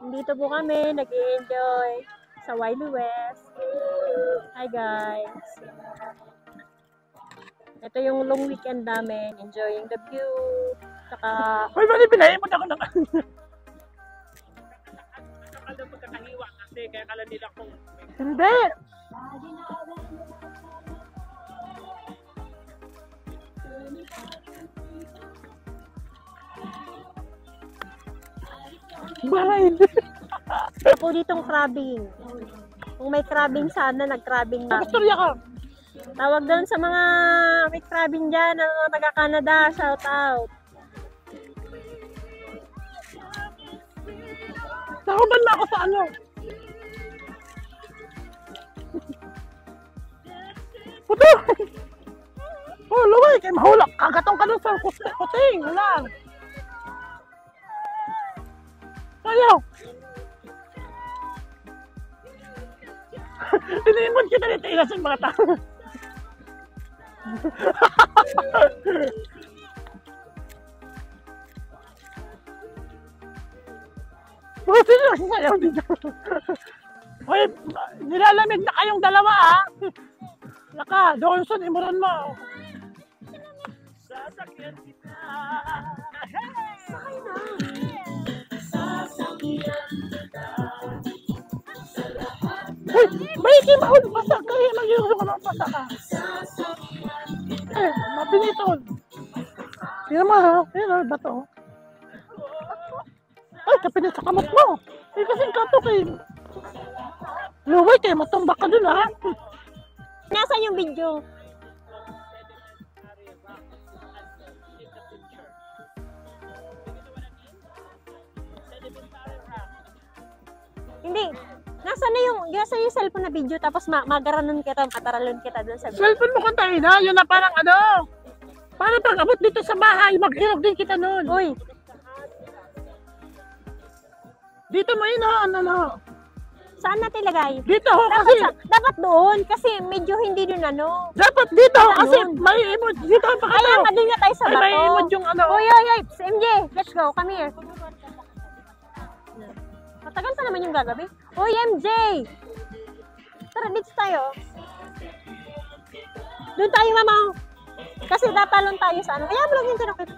Dito po kami, nag-i-enjoy sa Wild West. Hi guys! Ito yung long weekend namin, enjoying the view. Saka... Hoy, bali, pinahin mo na ako ng... Akala magkakahiwa kasi, kaya kala nila kung... Hindi! Baray! po ditong crabbing. Kung may crabbing sana, nag-crabbing na. Pastorya ka! Tawag doon sa mga may crabbing dyan, ng mga taga-Canada, shout out. Nakaban na ako sa ano? Puto! Oh, luway! Kaya mahulak! Kagatong ka doon sa kuting! Wala! Ayaw! Tinimod kita dito ilasin mga tao. Mga sino nagsasayaw dito? Hoy, nilalamig na kayong dalawa ah! Laka, Johnson, imuran mo! Sasakyan kita! Sakay na! Uy, may kimahol! Pasak ka rin! Mag-iusok ka ng pasak ka! Mabinitol! Tingnan mo ha! Tingnan mo, bato! Ay, kapinis sa kamot mo! Eh, kasing katok eh! Luway kayo, matumbak ka dun ha! Nasaan yung video? Hindi. Nasaan yung cellphone na video tapos magaranon kita, mataralon kita doon sa video. Cellphone mo kung tayo na, yun na parang ano! Parang pag abot dito sa bahay, maghirap din kita nun! Uy! Dito mo yun ha, ano. Saan natin ilagay? Dito ho kasi. Dapat doon kasi medyo hindi doon ano. Dapat dito ho kasi Doon. may emoji. Dito ang pakataw. Kaya nga doon nga tayo sa Ay, bato. may emoji yung ano. Uy, MJ, let's go. Come here. Matagal pa naman yung gagabi. Uy, MJ! Tara, dito tayo. Doon tayo, mama. Kasi tatalon tayo sa ano. Kaya mo lang yung tinakit.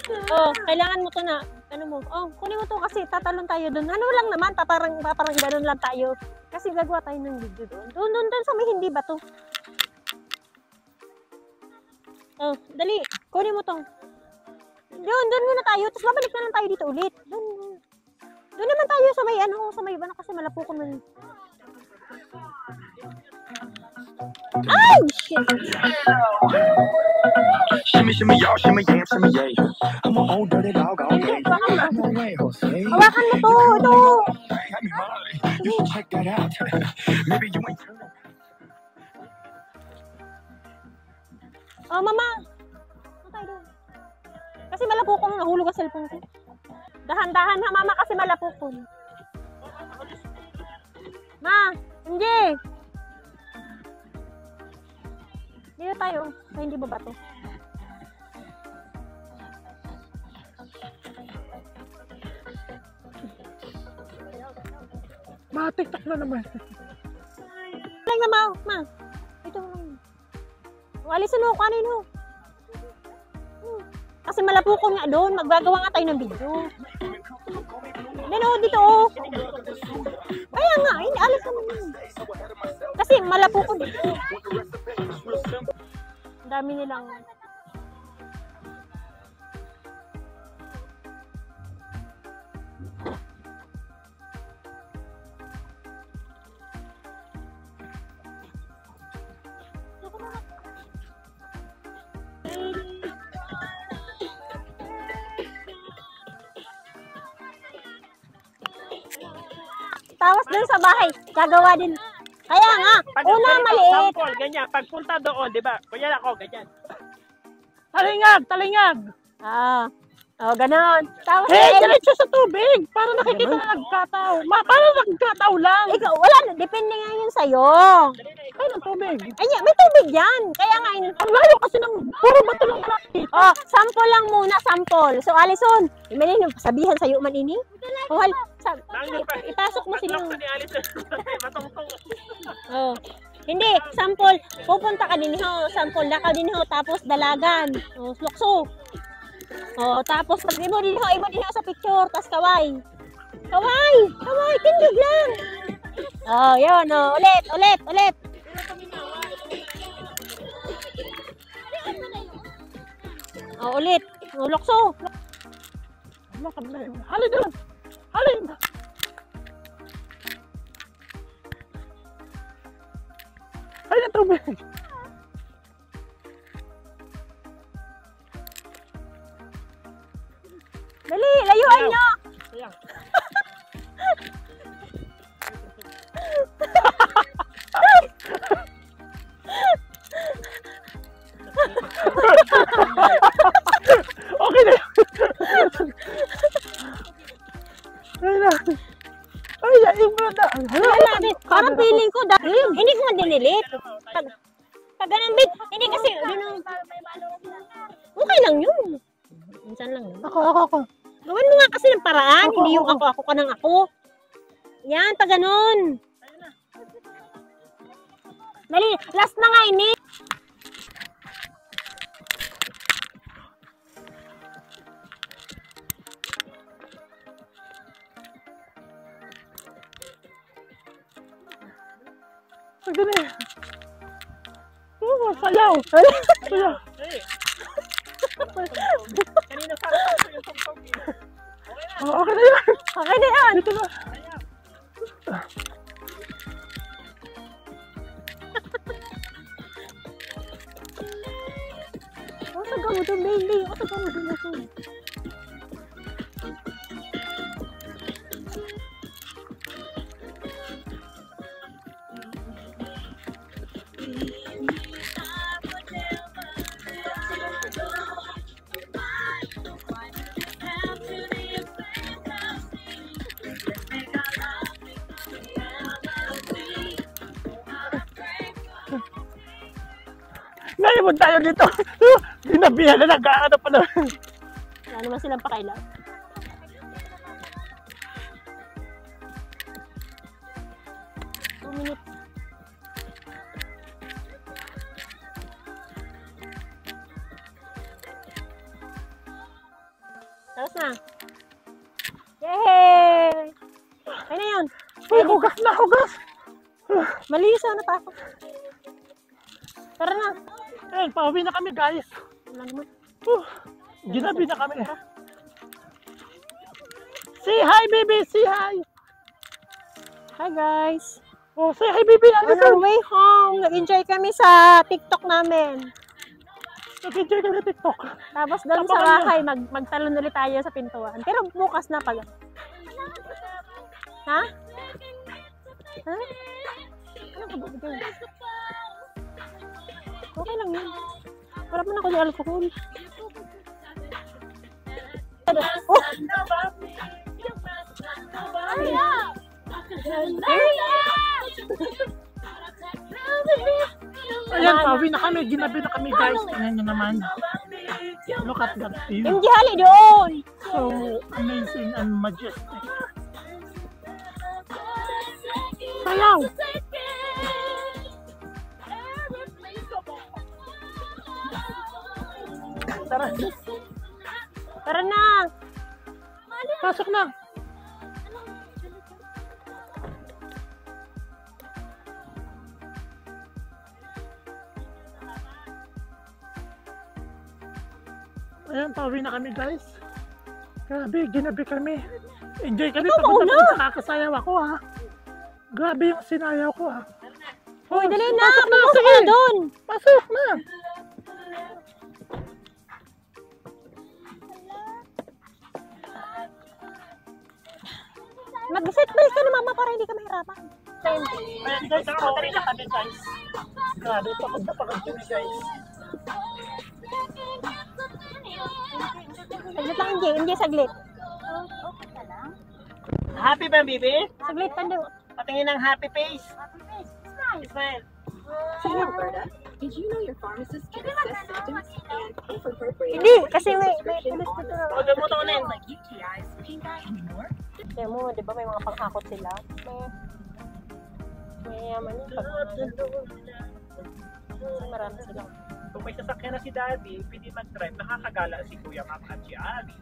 Oh, kailangan mo to na, ano mo, kunin mo to kasi tatalon tayo doon. Ano lang naman, parang gano'n lang tayo. Kasi gagawa tayo ng video doon. Doon sa may hindi ba to? Oh, dali, kunin mo tong. Doon muna tayo, tapos babalik na lang tayo dito ulit. Doon naman tayo sa may, sa may iba na kasi malapukon man. Ay, shit! Shimmy, shimmy, y'all, shimmy, yam, shimmy, yay. I'm an old dirty dog all day. No way, Jose. Hawakan mo to, ito. Got me money. You should check that out. Maybe you ain't heard of Oh, mama. Ano tayo doon? Kasi malapukon, nahulog ang cellphone ko. Dahan-dahan ha, mama, kasi malapukon. Ma, hindi. Dito tayo. Ay, hindi ba to? Matiktak na naman. Lang na, ma. Ito lang. Alisin mo, kanin mo. Kasi malapukon nga doon. Maggagawa nga tayo ng video. Dito. Kaya nga, alis naman yun. Kasi malapukon. Ang dami nilang... Tawas dun sa bahay, gagawa din. Kaya nga, una maliit. Sample, ganyan. Pagpunta doon, di ba? Kuya ako, ganyan. Talingag! Ah. Oh, ganon. Tapos, Diretso sa tubig. Para nakikita na nagkataw. Para nagkataw lang. ikaw, wala na. Depende nga yun sa'yo. Ay, ng tubig. Ay, may tubig yan. Kaya nga yun. Ang layo kasi ng puro bato lang nakikita. Oh, sample lang muna, sample. So, Alison, may sabihan sa'yo man ini. Oh, ipasok mo sila. Oh. Hindi, sample. Pupunta ka din ho. Sample, lakaw din ho. Tapos dalagan. Oh, lukso. Oh, tapos imo din ho sa picture. Tapos kaway. Kaway, tindig lang. Oh, yun. Oh, ulit. Oh, ulit. Oh, lukso. Halin doon. Halin. Ay, ng tubig. Dali, layuan nyo. Ayan. Okay na. Ay, yung brada. Parang feeling ko, hindi ko madinilit. Pag ganun, bit, hindi kasi, okay lang yun. Minsan lang yun. Ako. Gawin mo nga kasi ng paraan, hindi yung ako ka ng ako. Yan, pag ganun. Dali, last na nga ini. Pagdali. Sayaw. Sayaw. Kanina sa akin yung tungtong. Okay na yan. Okay na yan. Dito na. Asa ka mo doon, baby? Asa ka mo doon? Nalimod tayo dito. Dinabihan na nag-aano pa na. Wala naman silang pakailan. Minutes. Tapos na. Yay! Ay na yun. Ay, hugas na, hugas. Malinis na pa ako. Tara na. Ayun, pauwi na kami, guys. Wala naman. Ginabi na kami. Say hi, baby. Say hi. Hi guys. Oh, say hi, baby. On our way home, nag-enjoy kami sa TikTok namin. Nag-enjoy kami sa TikTok. Tapos doon sa bahay, magtalon ulit tayo sa pintuan. Pero bukas na pala. Ha? Ha? Ano ka ba dito? Okay lang yun. Wala mo na ako yung alcohol. Oh! Ayan, pauwi na kami. Ginabi na kami, guys. Tingnan nyo naman. Look at that view. MJ Hali doon! So amazing and majestic. Sayaw! Tara, Tara na! pasok na. Ayan, pauwi na kami, guys. Grabe, ginabi kami. Enjoy kami. Ikaw mauna. Nakakasayaw ako, ha. Grabe yung sinayaw ko, ha. Hoy, dali na! Pasok na, Pumasok sige. na doon! Pasok na. Mag-seatbelt ka na mama para hindi ka mahirapan. Ayan, guys, nakakatari na kami, guys. Grabe, pagod na pagod kami, guys. Saglit lang, Indy. Indy, saglit. Happy ba, baby? Saglit, tanda. Patingin ng happy face. Smile. Did you know your pharmacist can assess symptoms and pay for birthday Hindi, kasi may pulis dito. O, doon mo to unin. like UTIs, pink eye, and more? Kaya mo, di ba may mga panghakot sila? May yaman yun. Marami sila. Kung may sasakyan na si Daddy, pwede mag-drive. Nakakagala si Kuya Mac at si Ali.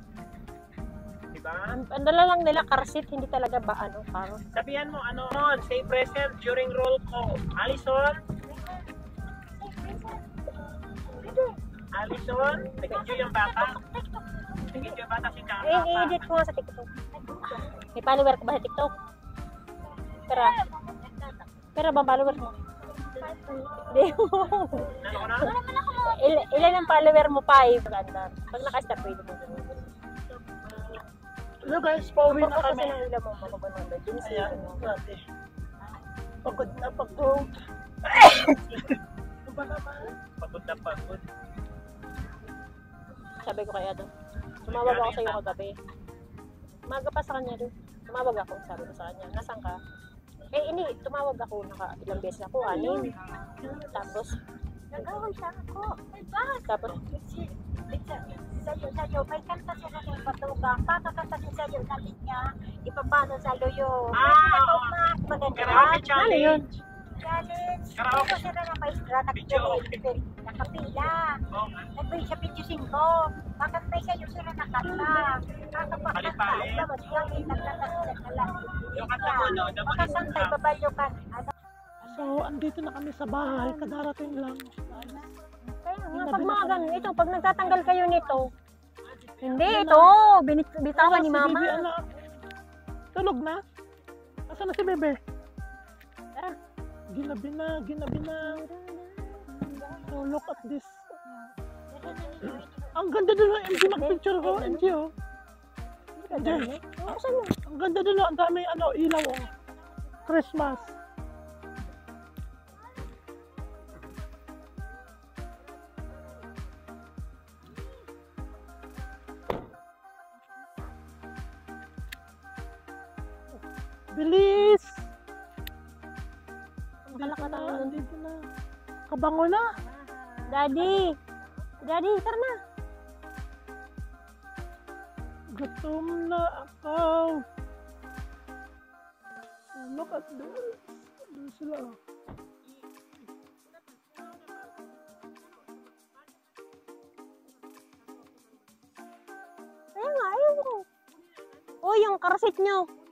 Diba? Ang dala lang nila car seat, hindi talaga ba ano, karo. Sabihan mo, ano, stay present during roll call. Alison? Alison? Nag-enjoy yung bata? Nag-enjoy yung bata si Kaka? I-edit ko nga sa TikTok. May follower ka ba sa TikTok? Pera ba followers mo? Hindi mo. Ano ko na? Ilan ang follower mo? 5. Ganda. Pag naka-stop, pwede mo. Hello guys, pauwi na Kasi kami. nang ilan mo, makabanong ba? Diyos Ayan, ko. dati. Pagod na pagod. Ano ba naman? Pagod na pagod. Sabi ko kaya doon. Tumawag ako sa iyo kagabi. Umaga pa sa kanya doon. Tumawag ako, sabi ko sa kanya. Nasaan ka? Eh, hindi. Tumawag ako. Ilang beses ako. 6. Tapos, Nag-away siya ako. Ay, bakit? tapos, Sa'yo, may kanta sila ng Batugang. Pakakanta si sa'yo na linya. Ipapano sa'yo yun. Karaoke Maganda. challenge. Challenge. Karaoke. Ito sila ng maestra. Nakapila. Oh, Nag-pay siya 25. Kakantay sa'yo sila ng kanta. Kakapakanta. Pali-pali. Alam mo, siya yung nagkanta sila ng kanta. yung kanta mo, no? Dapat Makasantay, babalyo ka. So, andito na kami sa bahay. Kadarating lang. kaya nga, pag mga ganun, ito, pag nagtatanggal kayo nito, hindi, ito, bitawan ni Si mama. Bibi, ano? Tulog na? Asan na si Bebe? Ginabi na. So, look at this. Ang ganda doon ng MG mag-picture ko. MG, oh. MG. Ang ganda doon, ang dami, ilaw, oh. Christmas. Bilis! Andito na, andito na. Kabango na. Daddy, tara na. Gutom na ako. Look at this. Doon sila. Kaya nga, ayun ko. Oh, yung car seat nyo.